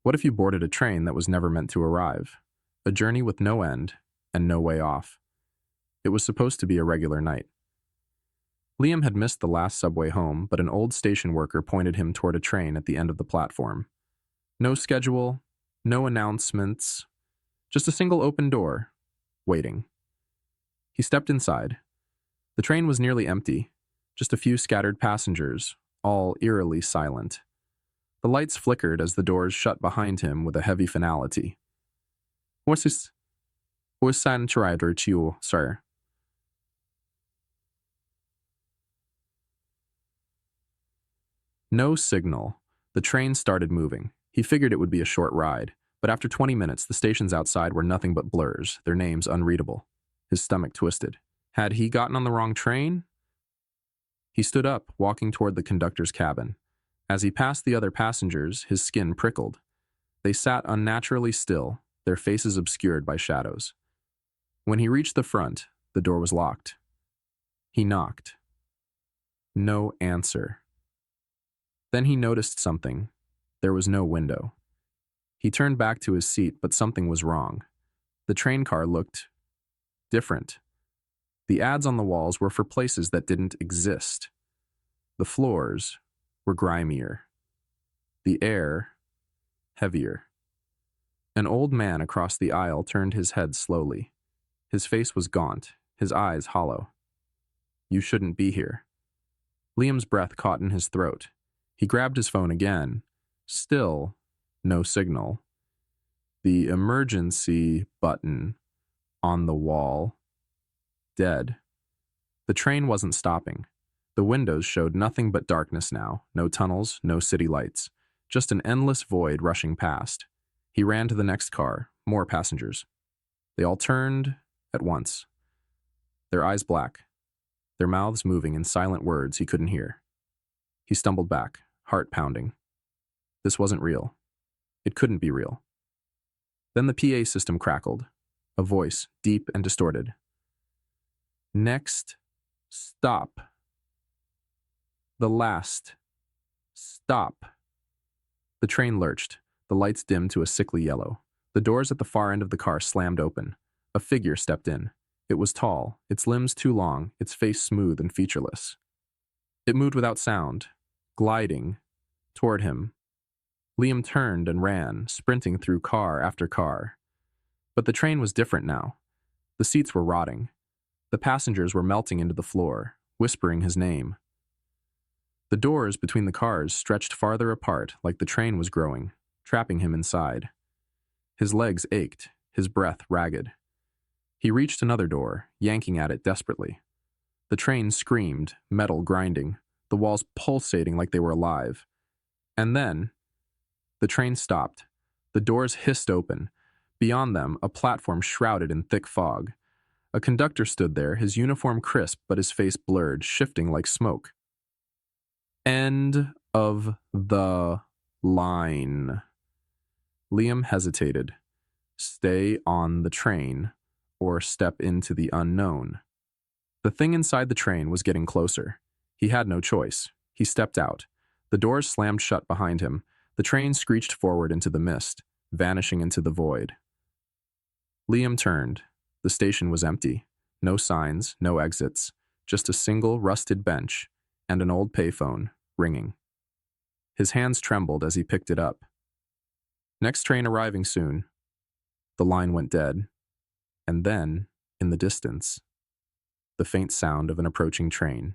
What if you boarded a train that was never meant to arrive? A journey with no end and no way off. It was supposed to be a regular night. Liam had missed the last subway home, but an old station worker pointed him toward a train at the end of the platform. No schedule, no announcements, just a single open door, waiting. He stepped inside. The train was nearly empty, just a few scattered passengers, all eerily silent. The lights flickered as the doors shut behind him with a heavy finality. What's this? What's Chiu, sir? No signal. The train started moving. He figured it would be a short ride, but after 20 minutes, the stations outside were nothing but blurs, their names unreadable. His stomach twisted. Had he gotten on the wrong train? He stood up, walking toward the conductor's cabin. As he passed the other passengers, his skin prickled. They sat unnaturally still, their faces obscured by shadows. When he reached the front, the door was locked. He knocked. No answer. Then he noticed something. There was no window. He turned back to his seat, but something was wrong. The train car looked different. The ads on the walls were for places that didn't exist. The floors were grimier. The air heavier. An old man across the aisle turned his head slowly. His face was gaunt, his eyes hollow. You shouldn't be here. Liam's breath caught in his throat. He grabbed his phone again. Still, no signal. The emergency button on the wall, dead. The train wasn't stopping. The windows showed nothing but darkness now, no tunnels, no city lights, just an endless void rushing past. He ran to the next car, more passengers. They all turned at once, their eyes black, their mouths moving in silent words he couldn't hear. He stumbled back, heart pounding. This wasn't real. It couldn't be real. Then the PA system crackled, a voice, deep and distorted. Next stop. The last stop. The train lurched, the lights dimmed to a sickly yellow. The doors at the far end of the car slammed open. A figure stepped in. It was tall, its limbs too long, its face smooth and featureless. It moved without sound, gliding toward him. Liam turned and ran, sprinting through car after car. But the train was different now. The seats were rotting. The passengers were melting into the floor, whispering his name. The doors between the cars stretched farther apart like the train was growing, trapping him inside. His legs ached, his breath ragged. He reached another door, yanking at it desperately. The train screamed, metal grinding, the walls pulsating like they were alive. And then, the train stopped. The doors hissed open. Beyond them, a platform shrouded in thick fog. A conductor stood there, his uniform crisp but his face blurred, shifting like smoke. End of the line. Liam hesitated. Stay on the train or step into the unknown. The thing inside the train was getting closer. He had no choice. He stepped out. The doors slammed shut behind him. The train screeched forward into the mist, vanishing into the void. Liam turned. The station was empty. No signs, no exits, just a single rusted bench and an old payphone ringing. His hands trembled as he picked it up. Next train arriving soon. The line went dead. And then, in the distance, the faint sound of an approaching train.